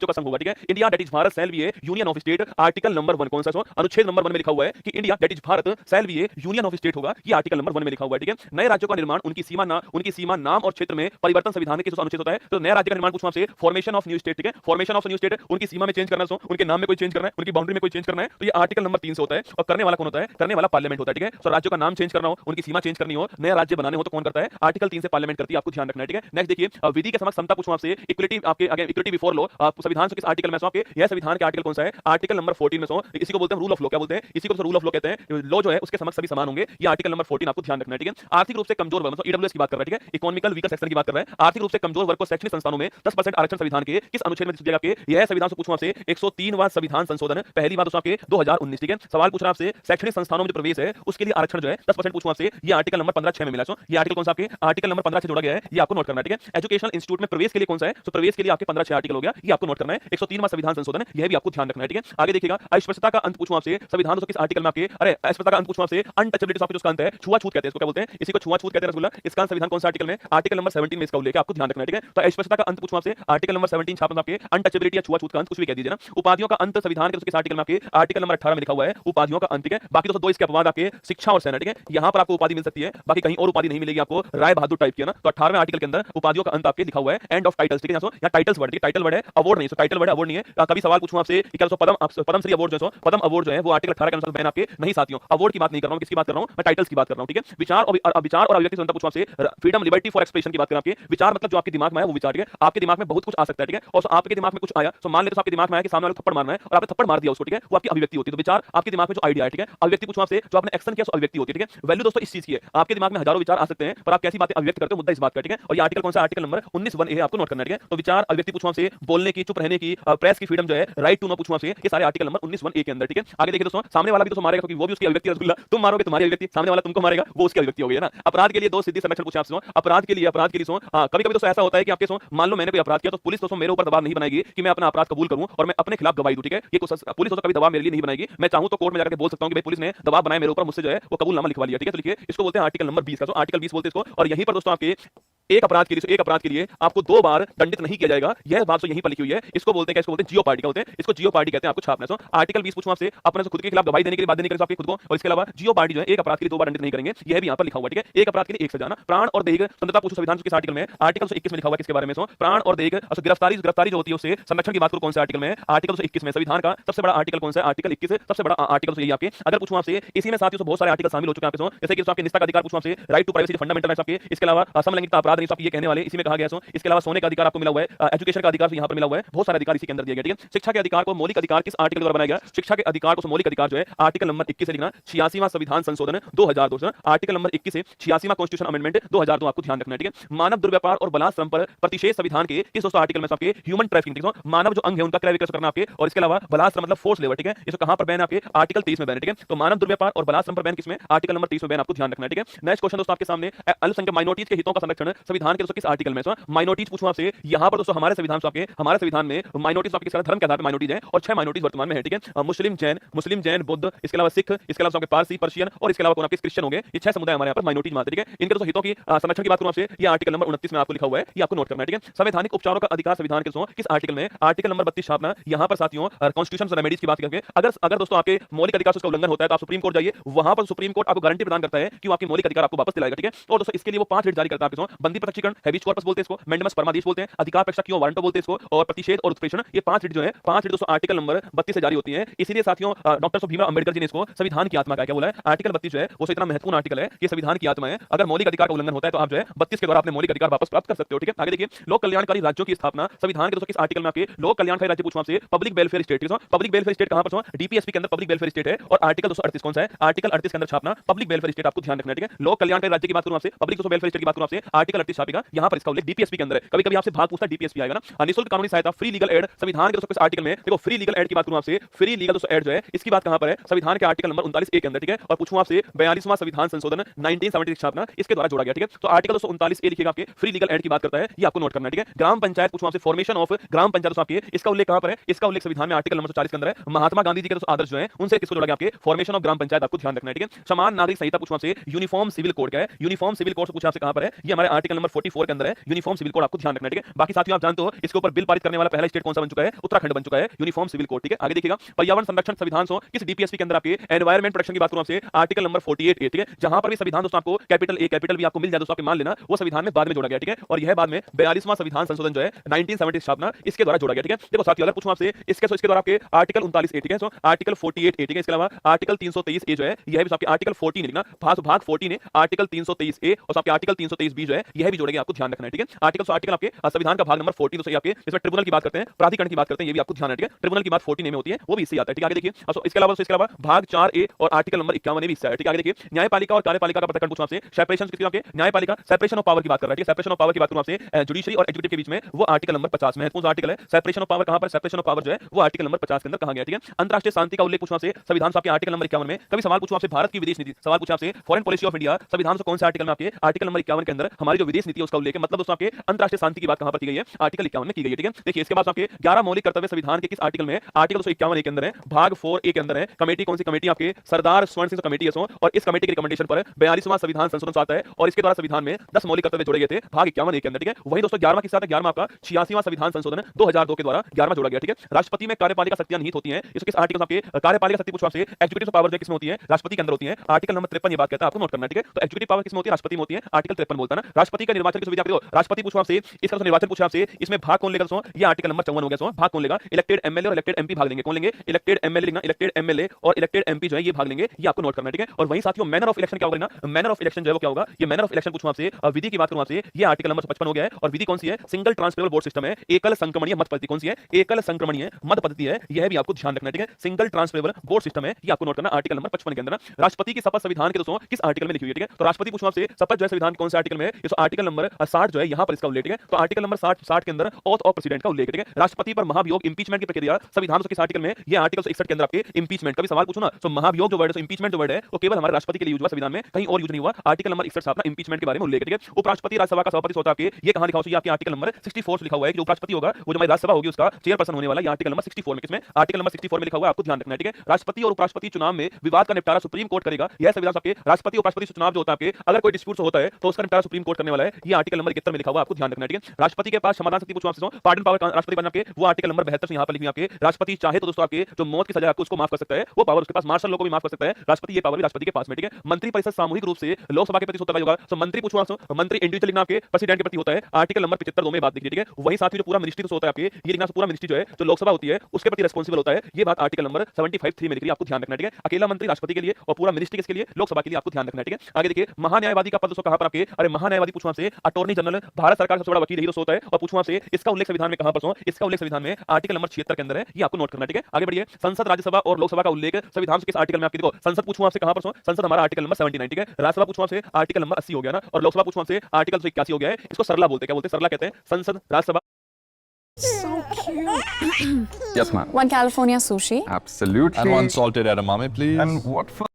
राज्यों का संघ होगा, ठीक है। India that is Bharat shall be A union of state, article number 1 कौन सा है? अनुच्छेद नंबर 1 में लिखा हुआ है कि India that is Bharat shall be A union of state होगा, ये आर्टिकल नंबर 1 में लिखा हुआ है, ठीक है। नए राज्यों का निर्माण, उनकी सीमा, नाम और क्षेत्र में परिवर्तन संविधान के किस अनुच्छेद होता है? तो नए राज्य का निर्माण पूछूं आपसे, फॉर्मेशन ऑफ न्यू स्टेट, ठीक है। फॉर्मेशन ऑफ न्यू स्टेट, उनकी सीमा में चेंज करना है, उनके नाम में कोई चेंज करना है, उनकी बाउंड्री में कोई चेंज करना है, तो ये आर्टिकल नंबर 3 से होता है। और करने वाला कौन होता है? करने वाला पार्लियामेंट होता है, ठीक है। तो राज्यों का नाम चेंज करना हो, उनकी सीमा चेंज करनी हो, नया राज्य बनाने हो, तो कौन करता है? आर्टिकल 3 से पार्लियामेंट करती है, आपको ध्यान रखना है, ठीक है। नेक्स्ट देखिए, विधि के समक्ष समता पूछूं आपसे, इक्वलिटी, आपके आगे इक्वलिटी बिफोर लॉ, संविधान से किस आर्टिकल में आपके? यह संविधान के आर्टिकल कौन सा है? आर्टिकल नंबर 14 में इसी को बोलते हैं रूल ऑफ लॉ, क्या बोलते हैं? इसी को रूल ऑफ लॉ कहते हैं। लॉ जो है उसके समक्ष सभी समान होंगे, ये आर्टिकल नंबर 14 आपको ध्यान रखना है, ठीक है। आर्थिक रूप से कमजोर वर्ग, ईडब्ल्यूएस की बात कर रहा है, ठीक है। इकोनॉमिकल वीकर सेक्शन की बात कर रहा है। आर्थिक रूप से कमजोर वर्ग को शैक्षणिक संस्थानों में 10% आरक्षण संविधान के किस अनुच्छेद में दिया गया? यह संविधान से पूछूं आपसे 103वां संविधान संशोधन, पहली बात आपके 2019, ठीक है। सवाल पूछ रहा है आपसे, शैक्षणिक संस्थानों में जो प्रवेश है उसके लिए आरक्षण जो है 10% पूछूं आपसे, ये आर्टिकल नंबर 15(6) में मिला। ये आर्टिकल कौन सा आपके? आर्टिकल नंबर 15 से जोड़ा गया है, ये आपको नोट करना है, ठीक है। एजुकेशनल इंस्टीट्यूट में प्रवेश के लिए कौन सा है? तो प्रवेश के लिए आपके 15(6) आर्टिकल हो गया, ये आपको नोट करना है। 103वां संविधान संशोधन, यह भी आपको ध्यान रखना है, ठीक है। आगे देखिएगा, अस्पृश्यता का अंत पूछूं आपसे, संविधान किस आर्टिकल में आपके? अरे अस्पृश्यता का अंत पूछूं आपसे, अनटचेबिलिटी ऑफ, जो अंत है छुआछूत कहते हैं, इसको क्या बोलते हैं? इसी को छुआछूत कहते हैं रसगुल्ला। इसका संविधान कौन सा आर्टिकल में? आर्टिकल नंबर 17 में इसका उल्लेख है, आपको ध्यान रखना है, ठीक है। तो अस्पृश्यता का अंत पूछूं आपसे, आर्टिकल नंबर 17 छापना आपके, अनटचेबिलिटी या छुआछूत का अंत, कुछ भी कह दीजिए ना। उपाधियों का अंत संविधान के किस आर्टिकल में आपके? आर्टिकल नंबर 18 में लिखा हुआ है, उपाधियों का अंत, ठीक है। बाकी दोस्तों दो इसके अपवाद आपके, शिक्षा और सेना, ठीक है। यहां पर आपको उपाधि मिल सकती है, बाकी कहीं और उपाधि नहीं मिलेगी आपको, राय बहादुर टाइप की है ना। तो 18वें आर्टिकल के अंदर उपाधियों का अंत आपके लिखा हुआ है, एंड ऑफ टाइटल्स, ठीक है। यहाँ टाइटल्स वर्ड, टाइटल वर्ड है, अवार्ड नहीं, टाइटल वर्ड है, अवार्ड नहीं है। कभी सवाल पूछूं आपसे क्या पद्मश्री अवार्ड जो है, पद्म अवार्ड जो है वो आर्टिकल 18 के अनुसार बैन आपके नहीं साथियों। अवार्ड की बात नहीं कर रहा हूं, किसकी बात कर रहा हूं? मैं टाइटल्स की बात कर रहा हूं, ठीक है। विचार और अभिव्यक्ति स्वतंत्रता पूछूं आपसे, फ्रीडम लिबर्टी फॉर एक्सप्रेशन की बात करें, आपके विचार मतलब जो आपके दिमाग में है वो विचार, ठीक है। आपके दिमाग में बहुत कुछ आ सकता है, ठीक है। और आपके दिमाग में कुछ आया तो मान लेते आपके दिमाग में आया कि सामने वाले को थप्पड़ मारना है और आपने थप्पड़ मार दिया उसको, ठीक है, वो आपकी अभिव्यक्ति होती है। तो विचार आपके दिमाग में जो आइडिया है, ठीक है। अभिव्यक्ति पूछूं आपसे, जो आपने एक्शन किया सो अभिव्यक्ति होती है, ठीक है। वैल्यू दोस्तों इस चीज की है, आपके दिमाग में हजारों विचार आ सकते हैं पर आप कैसी बातें अभिव्यक्त करते हो, मुद्दा इस बात का, ठीक है। और ये आर्टिकल कौन सा? आर्टिकल नंबर 19(1) आपको नोट करना है, ठीक है। तो विचार अभिव्यक्ति पूछूं आपसे, बोलने की, चुप रहने की, प्रेस की फ्रीडम जो है, राइट टू नो पूछूं आपसे, ये सारे आर्टिकल नंबर 19(1) के अंदर, ठीक है। आगे देखिए दोस्तों, सामने वाला भी दोस्तों मारेगा क्योंकि वो भी उसकी अभिव्यक्ति है रसगुल्ला। तुम मारोगे तुम्हारी अभिव्यक्ति, सामने वाला तुमको मारेगा वो उसकी अभिव्यक्ति हो गई है ना। अपराध के लिए दो सिद्धि संरक्षण पूछे आपसे, अपराध के लिए कभी कभी दोस्तों ऐसा होता है कि आपके मान लो मैंने कोई अपराध किया तो पुलिस दोस्तों मेरे ऊपर दबाव नहीं बनाएगी कि मैं अपना अपराध कबूल करूं और मैं अपने खिलाफ गवाही दूं, ठीक है। ये पुलिस दोस्तों कभी दबाव मेरे लिए नहीं बनाएगी। मैं चाहूं तो कोर्ट में जाकर बोल सकता हूं कि भाई पुलिस ने दबाव बनाया मेरे ऊपर, मुझसे जो है वो कबूलनामा लिखवा लिया, ठीक है। तो लिखिए, इसको बोलते हैं आर्टिकल नंबर 20 का, तो आर्टिकल 20 बोलते हैं इसको। और यहीं पर दोस्तों आपके एक अपराध के लिए आपको 2 बार दंडित नहीं किया जाएगा, यह बात तो यहीं पर लिखी हुई है। इसको बोलते हैं, इसको बोलते हैं जियो पार्टी, का होते हैं इसको जियो पार्टी कहते हैं, आपको छापना है। आर्टिकल 20 पूछूं आपसे, अपने से खुद के खिलाफ गवाही देने के लिए बात देने के लिए आपके खुद को, और इसके अलावा जियो पार्टी जो है एक अपराध के लिए 2 बार दंडित नहीं करेंगे, यह भी यहां पर लिखा हुआ है, ठीक है। एक अपराध के लिए 1 सजा ना। प्राण और देह स्वतंत्रता पूछो संविधान के आर्टिकल में, आर्टिकल 121 में लिखा हुआ है, किसके बारे में? प्राण और देह गिरफ्तारी जो होती है उससे संरक्षण की बात करो, कौन से आर्टिकल में? आर्टिकल 121 में। संविधान का सबसे बड़ा आर्टिकल कौन सा है? आर्टिकल 21 सबसे बड़ा आर्टिकल यही आपके। अगर पूछूं आपसे, इसी में साथियों बहुत सारे आर्टिकल शामिल हो चुके हैं आपके, जैसे कि आपके निष्ठा का अधिकार पूछूं आपसे, right to privacy fundamental rights आपके। इसके अलावा समलैंगिकता अपराध नहीं आपके ये कहने वाले इसी में कहा गया है। इसके अलावा सोने का अधिकार आपको मिला हुआ है, एजुकेशन का अधिकार यहां पर मिला हुआ है, बहुत सारे अधिकार इसी के अंदर दिए गए, ठीक है। शिक्षा के अधिकार को मौलिक अधिकार किस आर्टिकल द्वारा बनाया गया? शिक्षा के अधिकार को मौलिक अधिकार जो है आर्टिकल नंबर 21 से लिखना। 86वां संविधान संशोधन 2002, आर्टिकल नंबर 21 से 86वां कॉन्स्टिट्यूशन अमेंडमेंट 2002 आपको ध्यान रखना है, ठीक है। मानव दुर्व्यापार और बलात्कार पर प्रतिषेध संविधान के किस दोस्तों आर्टिकल में आपके? ह्यूमन ट्रैफिकिंग, ठीक है। मानव जो अंग है उनका क्रय विक्रय करना आपके, और इसके अलावा बलात्कार मतलब फोर्स लेबर, ठीक है। इसको कहां पर बैन आपके? आर्टिकल 23 में बैन है, ठीक है। तो मानव दुर्व्यापार और बलात्कार पर बैन किसमें? आर्टिकल नंबर 30 में बैन, आपको ध्यान रखना है, ठीक है। नेक्स्ट क्वेश्चन दोस्तों आपके सामने, अल्पसंख्यक माइनॉरिटीज के हितों का संरक्षण संविधान के दोस्तों किस आर्टिकल में? माइनॉरिटीज पूछूं आपसे, यहां पर दोस्तों हमारे संविधान में माइनॉरिटीज आपके धर्म के आधार पर माइनॉरिटीज हैं, और 6 माइनॉरिटीज वर्तमान में है, ठीक है। मुस्लिम जैन बुद्ध, इसके अलावा सिख, इसके अलावा पारसी पर्शियन, और इसके अलावा कौन आपके क्रिश्चियन होंगे। ये 6 समुदाय हमारे यहाँ पर माइनॉरिटीज मानते हैं, ठीक है। इनके दोस्तों हितों की संरक्षण की बात करूं आपसे, ये आर्टिकल नंबर 29 में आपको लिखा हुआ है, ये आपको नोट करना है, ठीक है। संवैधानिक उपचारों का अधिकार संविधान के किस आर्टिकल में? Article number 32 छापना। यहां पर साथियों कॉन्स्टिट्यूशन रेमेडीज की बात करके, अगर दोस्तों आपके मौलिक अधिकार उसका उल्लंघन होता है तो आप सुप्रीम कोर्ट जाइए, वहां पर सुप्रीम कोर्ट आपको गारंटी प्रदान करता है कि वो आपके मौलिक अधिकार आपको वापस दिलाएगा, ठीक है। और दोस्तों इसके लिए वो 5 रिट जारी करता है आपके, बंदी प्रत्यक्षीकरण, हैबीज कॉर्पस बोलते हैं इसको, मैंडेमस परमादेश बोलते हैं, अधिकार पेक्षा क्यों वारंटो बोलते हैं इसको, और प्रतिषेध और उत्प्रेषण, ये 5 रिट जो है 5 रिट दोस्तों आर्टिकल नंबर 32 से जारी होती है। इसीलिए साथियों डॉक्टर भीमराव अंबेडकर जी ने इसको संविधान की आत्मा का क्या बोला है? आर्टिकल 32 जो है वो इतना महत्वपूर्ण आर्टिकल है कि संविधान की आत्मा है। अगर मौलिक अधिकार का उल्लंघन होता है तो आप जो है 32 के द्वारा अपने मौलिक अधिकार वापस प्राप्त कर सकते हो, ठीक है। आगे देखिए, लोक कल्याणकारी राज्यों की स्थापना संविधान के दोस्तों किस आर्टिकल में आपके? लोक कल्याणकारी राज्य पूछूं आपसे, public welfare state, public welfare state कहां पर? डीपीएसपी के अंदर पब्लिक वेलफेयर स्टेट है, और आर्टिकल 238 कौन सा है? आर्टिकल 38 के अंदर छापना पब्लिक वेलफेयर स्टेट, आपको ध्यान रखना है, ठीक है। लोक कल्याणकारी राज्य की बात करूं आपसे, पब्लिक वेलफेयर स्टेट की बात करूं आपसे, आर्टिकल 38 छापेगा, यहां पर इसका उल्लेख डीपीएसपी के अंदर है। कभी कभी आपसे भाग पूछता है डीपीएसपी आएगा ना। निःशुल्क कानूनी सहायता, फ्री लीगल एड, संविधान के दोस्तों किस आर्टिकल में? देखो फ्री लीगल एड की बात करूं आपसे, फ्री लीगल दोस्तों एड जो है इसकी बात कहां पर है? संविधान के आर्टिकल नंबर 39 ए के अंदर, ठीक है। और पूछूं आपसे 42वां संविधान संशोधन 1976 छापना, इसके द्वारा जोड़ा गया, ठीक है। तो आर्टिकल 39 ए लिखिएगा आपके, फ्री लीगल एड की बात करता है, ये आपको नोट करना है, ठीक है। ग्राम पंचायत पूछूं आपसे, फॉर्मेशन ऑफ ग्राम पंचायत आपके, इसका उल्लेख कहां पर है? इसका उल्लेख संविधान में आर्टिकल नंबर 40 के अंदर है। महात्मा गांधी जी के आदर्श जो है उनसे किसको जोड़ा गया? आपके फॉर्मेशन ऑफ ग्राम पंचायत, आपको ध्यान रखना है, ठीक है। समान नागरिक संहिता पूछूं आपसे, यूनिफॉर्म सिविल कोड क्या है? यूनिफॉर्म सिविल कोड से पूछा आपसे कहां पर है? ये हमारे आर्टिकल नंबर 44 के अंदर है, यूनिफॉर्म सिविल कोड, आपको ध्यान रखना है, ठीक है। बाकी साथियों आप जानते हो इसके ऊपर बिल पारित करने वाला पहला स्टेट कौन सा बन चुका है? उत्तराखंड बन चुका है, यूनिफॉर्म सिविल कोड, ठीक है। आगे देखिएगा, पर्यावरण संरक्षण संविधान सो किस डीपीएसपी के अंदर आपके एनवायरमेंट प्रोटेक्शन की बात करूं आपसे, आर्टिकल नंबर 48 ए, ठीक है। जहां पर भी संविधान दोस्तों आपको कैपिटल ए कैपिटल बी आपको मिल जाए दोस्तों, आपके मान लेना वो संविधान में बाद में जोड़ा गया, ठीक है। और यह बाद में 42वां संविधान संशोधन जो है 1970 स्थापना इसके द्वारा जोड़ा गया, ठीक है। देखो साथियों, अगर पूछूं आपसे इसके द्वारा आपके आर्टिकल 39 ए, ठीक है, सो आर्टिकल 48 ए, ठीक है। इसके अलावा आर्टिकल 323 ए जो है यह भी आपके आर्टिकल 14 लिखना, भाग 14 है आर्टिकल 323 ए और आपके आर्टिकल 323 बी जो है यह भी जोड़ेंगे, आपको ध्यान रखना है, ठीक है। आर्टिकल आपके संविधान का भाग नंबर 14 तो सही आपके, इसमें ट्रिब्यूनल की बात करते हैं, प्राधिकरण की बात करते हैं, ये भी आपको ध्यान है, ठीक है। ट्रिब्यूनल की बात 14 ए में होती है, वो भी इससे आता है, ठीक है। आगे देखिए, इसके अलावा भाग 4 ए और आर्टिकल नंबर 51 भी इससे है, ठीक है। आगे देखिए, न्यायपालिका और कार्यपालिका का पृथक्करण पूछना आपसे, सेपरेशन किसकी आपके न्यायपालिका सेपरेशन ऑफ पावर की बात कर रहा है, ठीक है। सेपरेशन ऑफ पावर की बात करूं आपसे जुडिशरी और एग्जीक्यूटिव के बीच में, वो आर्टिकल नंबर 50 में है। कौन सा आर्टिकल है? Separation of power. कहां पर सेपरेशन ऑफ पावर जो है वो आर्टिकल नंबर 50 के अंदर कहा गया, ठीक है। अंतरराष्ट्रीय शांति का उल्लेख पूछना आपसे, संविधान से आपके आर्टिकल नंबर 51 में। कभी सवाल पूछूं आपसे भारत की विदेश नीति, सवाल पूछा आपसे फॉरेन पॉलिसी ऑफ इंडिया, संविधान से कौन से आर्टिकल में आपके आर्टिकल नंबर 51 के अंदर हमारी जो विदेश नीति है उसका उल्लेख है। मतलब दोस्तों आपके अंतरराष्ट्रीय शांति की बात कहां पर की गई है? आर्टिकल 51 में की गई है, ठीक है। देखिए इसके बाद आपके 11 मौलिक कर्तव्य संविधान के किस आर्टिकल में? आर्टिकल 251 के अंदर है, भाग 4 ए के अंदर है। कमेटी कौन सी कमेटी? आपके सरदार स्वर्ण सिंह कमेटी है सो, और इस कमेटी की रिकमेंडेशन पर 42वां संविधान संशोधन आता है और इसके द्वारा संविधान में 10 मौलिक कर्तव्य जोड़े गए थे, भाग 51 ए के अंदर, ठीक है। वही दोस्तों 11वां किसका था? 11वां आपका 86वां संविधान संशोधन 2002 के द्वारा 11वां जोड़ा गया, ठीक है। राष्ट्रपति में कार्यपालिका शक्तियां निहित होती हैं, इसके किस आर्टिकल आपके कार्यपालिका शक्ति पूछा आपसे, एग्जीक्यूटिव पावर जो किसमें होती है? राष्ट्रपति के अंदर होती है, आर्टिकल नंबर 53 ये बात कहता है, आपको नोट करना, ठीक है। तो एग्जीक्यूटिव पावर किसमें होती है? राष्ट्रपति में होती है, आर्टिकल 53 बोलता है ना। राष्ट्रपति का निर्वाचन की सुविधा आपको, राष्ट्रपति पूछा आपसे, इसका निर्वाचन पूछा आपसे, इसमें भाग कौन लेगा? ये आर्टिकल नंबर 54 हो गया, भाग कौन लेगा? इलेक्टेड एमएलए और इलेक्टेड एमपी भाग लेंगे। कौन लेंगे? इलेक्टेड एमएलए लिखना, इलेक्टेड एमएलए और इलेक्टेड एमपी जो है ये भाग लेंगे, ये आपको नोट करना, ठीक है। और वहीं साथियों मैनर ऑफ इलेक्शन क्या होगा ना, मैनर ऑफ इलेक्शन जो है वो क्या होगा? ये मैनर ऑफ इलेक्शन पूछूं आपसे, विधि की बात करूं आपसे, ये आर्टिकल नंबर 55 हो गया है। और विधि कौन सी है? सिंगल ट्रांसफरेबल वोट सिस्टम है, एकल संक्रमणीय मत पद्धति। कौन सी है? एकल संक्रमणीय मत पद्धति है, यह भी आपको ध्यान रखना है, ठीक है। सिंगल ट्रांसफरेबल वोट सिस्टम है, ये आपको नोट करना, आर्टिकल नंबर 55 के अंदर। राष्ट्रपति की शपथ संविधान के दोस्तों किस आर्टिकल में लिखी हुई है, ठीक है। तो राष्ट्रपति पूछूं आपसे शपथ जो है संविधान कौन से आर्टिकल में है? ये आर्टिकल नंबर 60 जो है यहां पर इसका उल्लेख है। तो आर्टिकल नंबर 60 के अंदर ऑथ ऑफ प्रेसिडेंट का उल्लेख है, ठीक है। राष्ट्रपति पर महाभियोग इंपीचमेंट की प्रक्रिया संविधान किस आर्टिकल में? ये आर्टिकल 61 के अंदर आपके इंपीचमेंट का भी सवाल पूछो ना, तो महाभियोग जो वर्ड है, इंपीचमेंट जो वर्ड है वो केवल हमारे राष्ट्रपति के लिए यूज हुआ, संविधान में कहीं और यूज नहीं हुआ। आर्टिकल नंबर 61 अपना इंपीचमेंट के बारे में उल्लेख है, ठीक है। उपराष्ट्रपति राज्यसभा का सभापति होता है, ये कहां लिखा हो? ये आपके आर्टिकल नंबर 64 लिखा हुआ है कि जो उपराष्ट्रपति होगा वो जो हमारी राज्यसभा होगी उसका चेयरपर्सन होने वाला, ये आर्टिकल नंबर 64 में, किसमें? आर्टिकल नंबर 64 में लिखा हुआ है, आपको ध्यान रखना है, ठीक है। राष्ट्रपति और उपराष्ट्रपति चुनाव में विवाद का निपटारा सुप्रीम कोर्ट करेगा, यह संविधान आपके राष्ट्रपति और उपराष्ट्रपति चुनाव जो होता है आपके, अगर कोई डिस्प्यूट होता है तो उसका निपटारा सुप्रीम कोर्ट करने वाला है, ये आर्टिकल नंबर 71 में लिखा हुआ है, आपको ध्यान रखना है, ठीक है। राष्ट्रपति के पास क्षमादान शक्ति पूछो आपसे, पार्डन पावर राष्ट्रपति बनने के, वो आर्टिकल नंबर 72 यहां पर लिखी है आपके। राष्ट्रपति चाहे तो दोस्तों आपके जो मौत की सजा आपको उसको माफ कर सकता है, वो पावर उसके पास, मार्शल लॉ को भी माफ कर सकता है राष्ट्रपति, ये पावर भी राष्ट्रपति के पास में, ठीक है। मंत्री परिषद सामूहिक रूप से लोकसभा के प्रति स्वतंत्र होगा, तो मंत्री पूछो आपसे, मंत्री इंडिविजुअल लिखना आपके प्रेसिडेंट के प्रति होता है, आर्टिकल नंबर 75 में बात लिखी है, ठीक है। वही साथ ही जो पूरा मिनिस्ट्री तो होता है आपके, ये लिखना पूरा मिनिस्ट्री जो है जो लोकसभा होती है उसके प्रति रिस्पांसिबल होता है, ये बात आर्टिकल नंबर 75(3) में लिखी है, आपको ध्यान रखना है, ठीक है। अकेला मंत्री राष्ट्रपति के लिए और पूरा मिनिस्ट्री किसके लिए? लोकसभा के लिए, आपको ध्यान रखना है, ठीक है। आगे देखिए, महान्यायवादी का पद दोस्तों कहां पर आपके? अरे महान्यायवादी पूछो आपसे, अटॉर्नी जनरल भारत सरकार का सबसे बड़ा वकील ही दोस्तों होता है, और पूछो आपसे इसका उल्लेख संविधान में कहां पर? इसका उल्लेख संविधान में आर्टिकल नंबर 76 के अंदर है, ये आपको नोट करना है, ठीक है। आगे बढ़िए, संसद राज्यसभा और लोकसभा का उल्लेख संविधान से किस आर्टिकल में आपके? देखो संसद पूछो आपसे कहां पर? संसद हमारा आर्टिकल नंबर 79, ठीक है। राज्यसभा पूछो आपसे आर्टिकल नंबर 80 हो गया ना, और लोकसभा पूछो आपसे आर्टिकल 81 हो गया है। इसको सरला बोलते हैं, क्या बोलते हैं? सरला कहते हैं, संसद Rajya Sabha. So cute. Yes, ma'am. One California sushi. Absolutely. And one salted edamame, please. And what for?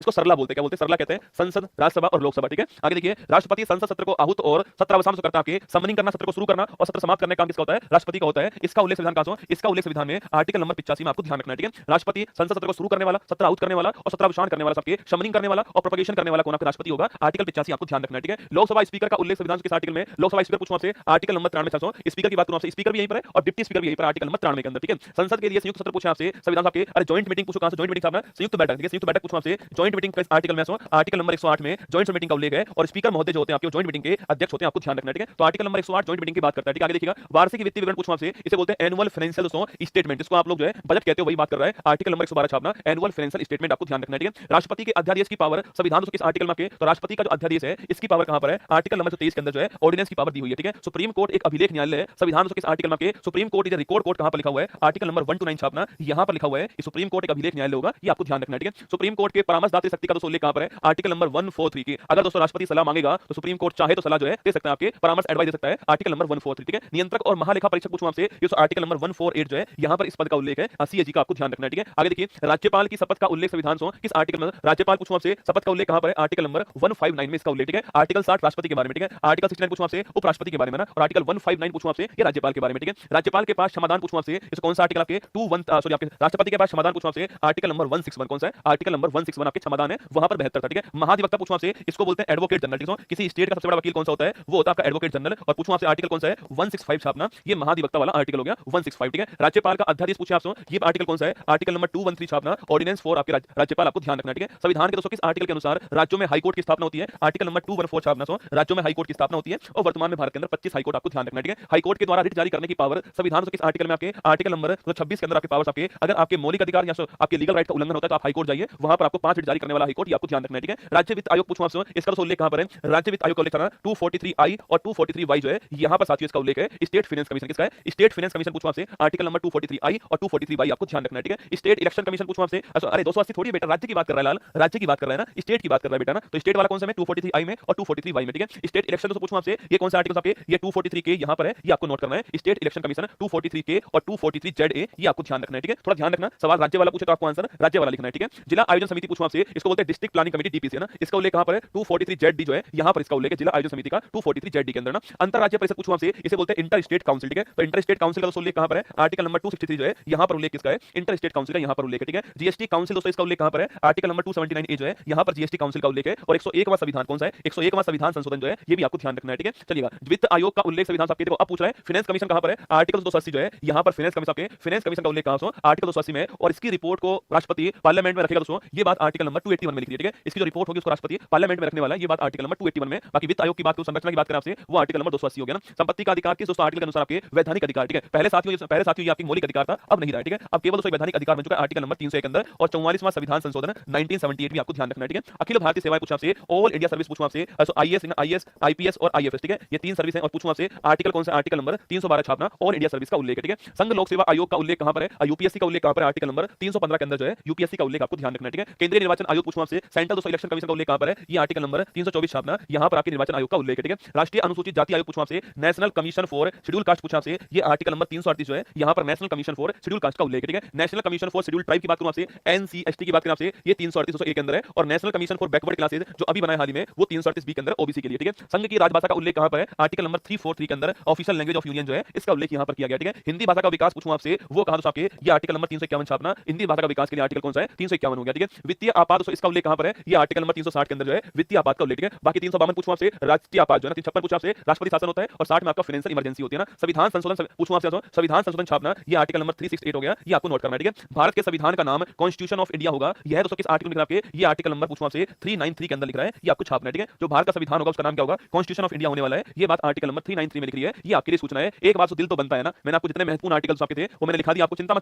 इसको सरला बोलते हैं, क्या बोलते हैं? सरला कहते हैं, संसद राज्यसभा और लोकसभा, ठीक है। आगे देखिए, राष्ट्रपति संसद सत्र को आहूत और सत्रावसान करता है, समनिंग करना, सत्र को शुरू करना और सत्र समाप्त करने का काम किसका होता है? राष्ट्रपति का होता है। इसका उल्लेख संविधान का, इसका उल्लेख संविधान में आर्टिकल नंबर 85 में, आपको ध्यान रखना है, ठीक है। राष्ट्रपति संसद सत्र को शुरू करने वाला, सत्र आहूत करने वाला और सत्रावसान करने वाला, सबके समनिंग करने वाला और प्रोपगेशन करने वाला कौन आपका? राष्ट्रपति होगा, आर्टिकल 85 आपको ध्यान रखना है, ठीक है। लोकसभा स्पीकर का उल्लेख संविधान के आर्टिकल में, लोकसभा स्पीकर पूछो आपसे आर्टिकल नंबर 93। स्पीकर की बात करूं आपसे, स्पीकर भी यहीं पर है और डिप्टी स्पीकर भी यहीं पर, आर्टिकल नंबर 93 के अंदर, ठीक है। संसद के लिए संयुक्त सत्र पूछे आपसे संविधान आपके, अरे जॉइंट मीटिंग पूछो कहां से? जॉइंट मीटिंग था, संयुक्त बैठक, ठीक है। संयुक्त बैठक पूछो आपसे, जॉइंट मीटिंग का आर्टिकल में आर्टिकल नंबर 108 में जॉइंट मीटिंग का उल्लेख है, और स्पीकर महोदय जो होते हैं आपके जॉइंट मीटिंग के अध्यक्ष होते हैं, आपको ध्यान रखना है, ठीक है। तो आर्टिकल नंबर 108 जॉइंट मीटिंग की बात करता है, ठीक है। आगे देखिएगा, वार्षिक वित्तीय विवरण पूछो आपसे, इसे बोलते हैं एनुअल फाइनेंशियल स्टेटमेंट, इसको आप लोग जो है बजट कहते हो, वही बात कर रहा है, आर्टिकल नंबर 112 छापना, एनुअल फाइनेंशियल स्टेटमेंट, आपको ध्यान रखना है, ठीक है। राष्ट्रपति के अध्यादेश की पावर संविधान किस आर्टिकल में आपके? तो राष्ट्रपति का जो अध्यादेश है इसकी पावर कहां पर है? आर्टिकल नंबर 23 के अंदर जो है ऑर्डिनेंस की पावर दी हुई है, ठीक है। सुप्रीम कोर्ट एक अभिलेख न्यायालय है, संविधान किस आर्टिकल में आपके? Supreme court is record court, कहां पर लिखा हुआ है? आर्टिकल नंबर 129 छापना, यहां पर लिखा हुआ है कि सुप्रीम कोर्ट एक अभिलेख न्यायालय होगा, ये आपको ध्यान रखना है, ठीक है। सुप्रीम कोर्ट के परामर्शदात्री शक्ति का दोस्तों उल्लेख कहां पर है? आर्टिकल नंबर 143 की, अगर दोस्तों राष्ट्रपति सलाह मांगेगा तो सुप्रीम कोर्ट चाहे तो सलाह जो है दे सकता है, आपके परामर्श एडवाइस दे सकता है, आर्टिकल नंबर 143, ठीक है। नियंत्रक और महालेखा परीक्षक पूछूं आपसे, ये आर्टिकल नंबर 148 जो है यहां पर इस पद का उल्लेख है, सीएजी का, आपको ध्यान रखना है, ठीक है। आगे देखिए, राज्यपाल की शपथ का उल्लेख संविधान किस आर्टिकल में? राज्यपाल पूछूं आपसे शपथ का उल्लेख कहां पर है? आर्टिकल नंबर 159 में इसका उल्लेख, ठीक है। आर्टिकल 60 राष्ट्रपति के बारे में, ठीक है। आर्टिकल 69 पूछूं आपसे उपराष्ट्रपति के बारे में ना, और आर्टिकल 159 पूछूं आपसे ये राज्यपाल के बारे में, ठीक है। राज्यपाल के पास क्षमादान पूछूं आपसे, इस कौन सा आर्टिकल आपके 21 सॉरी आपके राष्ट्रपति के पास क्षमादान पूछूं आपसे, आर्टिकल नंबर 161 कौन सा है? आर्टिकल नंबर 161 आपके क्षमादान है, वहां पर 72 था। ठीक है, महाधिवक्ता पूछूं आपसे, इसको बोलते हैं एडवोकेट जनरल। ठीक है, किसी स्टेट का सबसे बड़ा वकील कौन सा होता है, वो होता है आपका एडवोकेट जनरल। और पूछूं आपसे आर्टिकल कौन सा है, 165 छापना, ये महाधिवक्ता वाला आर्टिकल हो गया 165। ठीक है, राज्यपाल का अध्यादेश पूछे आपसे, ये आर्टिकल कौन सा है, आर्टिकल नंबर 213 छापना, ऑर्डिनेंस 4 आपके राज्यपाल आपको ध्यान रखना। ठीक है, संविधान के दोस्तों किस आर्टिकल के अनुसार राज्यों में हाईकोर्ट की स्थापना होती है, आर्टिकल नंबर 214 छापना, राज्यों में हाईकोर्ट की स्थापना होती है। और वर्तमान में भारत के अंदर 25 हाईकोर्ट आपको ध्यान रखना। ठीक है, हाईकोर्ट के द्वारा रिट जारी करने की पावर संविधान किस आर्टिकल में आपके, आर्टिकल नंबर 26 के अंदर आपके पावर्स आपके, अगर आपके मौलिक अधिकार या आपके लीगल राइट का उल्लंघन होता है तो आप हाईकोर्ट जाइए, वहां पर आपको 5 रिट जारी करने वाला हाईकोर्ट, ये आपको ध्यान रखना है। ठीक है, राज्य वित्त आयोग पूछूं आपसे, इसका उल्लेख कहां पर है, राज्य वित्त आयोग का उल्लेख 243I और 243Y जो है, यहां पर साथियों इसका उल्लेख है स्टेट फाइनेंस कमीशन। किसका है, स्टेट फाइनेंस कमीशन पूछूं आपसे, आर्टिकल नंबर 243I और 243Y आपको ध्यान रखना है। ठीक है, स्टेट इलेक्शन कमीशन पूछूं आपसे, अरे 280 थोड़ी बेटा, राज्य की बात कर रहा है लाल, राज्य की बात कर रहा है ना, स्टेट की बात कर रहा है बेटा ना, तो स्टेट वाला कौन सा है, 243I में और 243Y में। ठीक है, स्टेट इलेक्शन तो पूछूं आपसे, ये कौन सा आर्टिकल आपके, ये 243 के यहां पर है, ये आपको नोट करना है, स्टेट इलेक्शन कमीशन 243 के और 243 ZA, ये आपको ध्यान रखना है। ठीक है, थोड़ा ध्यान रखना, सवाल राज्य वाला पूछे तो आपको आंसर राज्य वाला लिखना है। ठीक है, जिला आयोजन समिति पूछूं आपसे, इसको बोलते हैं डिस्ट्रिक्ट प्लानिंग कमेटी DPC है ना, इसका उल्लेख कहां पर है, 243 ZD जो है, यहां पर इसका उल्लेख है जिला आयोजन समिति का 243 ZD के अंदर ना। अंतरराज्य परिषद पूछूं आपसे, इसे बोलते हैं इंटर स्टेट काउंसिल। ठीक है, तो इंटर स्टेट काउंसिल का उल्लेख कहां पर है, आर्टिकल नंबर 263 जो है, यहां पर उल्लेख किसका है, इंटर स्टेट काउंसिल का यहां पर उल्लेख है। ठीक है, जीएसटी काउंसिल दोस्तों इसका उल्लेख कहां पर है, आर्टिकल नंबर 279A जो है, यहां पर जीएसटी काउंसिल का उल्लेख है। और 101वां संविधान कौन सा है, 101वां संविधान संशोधन जो है, ये भी आपको ध्यान रखना है। ठीक है, चलिएगा, वित्त आयोग का उल्लेख संविधान आपके, देखो अब पूछ रहा है फाइनेंस कमीशन कहां पर है, आर्टिकल 280 जो है, यहां पर फाइनेंस कमीशन आपके, फाइनेंस कमीशन का उल्लेख कहां है, आर्टिकल 280 में, और इसकी रिपोर्ट को राष्ट्रपति पार्लियामेंट में रखेगा दोस्तों, ये बात आर्टिकल नंबर 281 में लिखी है। ठीक है, इसकी जो रिपोर्ट होगी उसको राष्ट्रपति पार्लियामेंट में रखने वाला है, ये बात आर्टिकल नंबर 281 में। बाकी वित्त आयोग की बात, संरचना की बात करें आपसे, वो आर्टिकल नंबर 280 हो गया ना। संपत्ति का अधिकार किस दोस्तों आर्टिकल के अनुसार आपके वैधानिक अधिकार। ठीक है, पहले साथियों ये आपकी मौलिक अधिकार था, अब नहीं रहा है। ठीक है, अब केवल दोस्तों वैधानिक अधिकार बन चुका है आर्टिकल नंबर 301 के अंदर। और 44वां संविधान संशोधन 1978 भी आपको ध्यान रखना है। ठीक है, अखिल भारतीय सेवाएं पूछूं आपसे, ऑल इंडिया सर्विस पूछूं आपसे, IAS IPS और IFS। ठीक है, ये 3 सर्विस है। और पूछूं आपसे आर्टिकल कौन सा, आर्टिकल नंबर 312 छापना, ऑल इंडिया सर्विस का उल्लेख है। ठीक है, संघ लोक सेवा आयोग का उल्लेख कहां पर है, UPSC का उल्लेख कहां पर है, आर्टिकल नंबर 315 के अंदर जो है UPSC का उल्लेख आपको ध्यान रखना है। ठीक है, केंद्रीय निर्वाचन आयोग पूछूं आपसे, सेंट्रल दोस्तों इलेक्शन कमीशन का उल्लेख कहां पर है, ये आर्टिकल नंबर 324 छापना, यहां पर आपके निर्वाचन आयोग का उल्लेख है। ठीक है, राष्ट्रीय अनुसूचित जाति आयोग पूछूं आपसे, national commission for schedule caste पूछा आपसे, ये आर्टिकल नंबर 338 जो है, यहां पर national commission for schedule caste का उल्लेख है। ठीक है, national commission for schedule tribe की बात करूं आपसे, NCST की बात करें आपसे, ये 338 के अंदर है। और national commission for backward classes जो अभी बना है हाल ही में, वो 338 के अंदर OBC के लिए। ठीक है, संघ की राजभाषा का उल्लेख कहां पर है, आर्टिकल नंबर 343 के अंदर ऑफिशियल लैंग्वेज ऑफ यूनियन जो है, इसका उल्लेख यहां पर किया गया। ठीक है, हिंदी भाषा का विकास पूछूं आपसे, वो कहां दोस्तों आपके, ये आर्टिकल नंबर 351 छापना, हिंदी भाषा का विकास के लिए आर्टिकल कौन सा है, 351 हो गया। ठीक है, वित्तीय आपात दोस्तों इसका उल्लेख कहां पर है, ये आर्टिकल नंबर 360 के अंदर जो है वित्तीय आपात का उल्लेख। ठीक है, बाकी 352 पूछूं आपसे, राष्ट्रीय आपात जो है 356 पूछूं आपसे, राष्ट्रपति शासन होता है। और 60 में आपका फाइनेंशियल इमरजेंसी होती है ना। संविधान संशोधन पूछूं आपसे, संविधान संशोधन छापना, ये आर्टिकल नंबर 368 हो गया, ये आपको नोट करना है। ठीक है, भारत के संविधान का नाम कॉन्स्टिट्यूशन ऑफ इंडिया होगा, यह है दोस्तों किस आर्टिकल में लिखा है आपके, ये आर्टिकल नंबर पूछूं आपसे 393 के अंदर लिख रहा है, ये आपको छापना है। ठीक है, जो भारत का संविधान होगा उसका नाम क्या होगा, कॉन्स्टिट्यूशन ऑफ इंडिया होने वाला है, ये बात आर्टिकल नंबर 393 में लिख रही है, ये आपके लिए सूचना है। एक बात तो दिल तो बनता है ना, मैंने आपको जितने महत्वपूर्ण आर्टिकल्स आपके थे वो मैंने लिखा दिया, आपको चिंता मत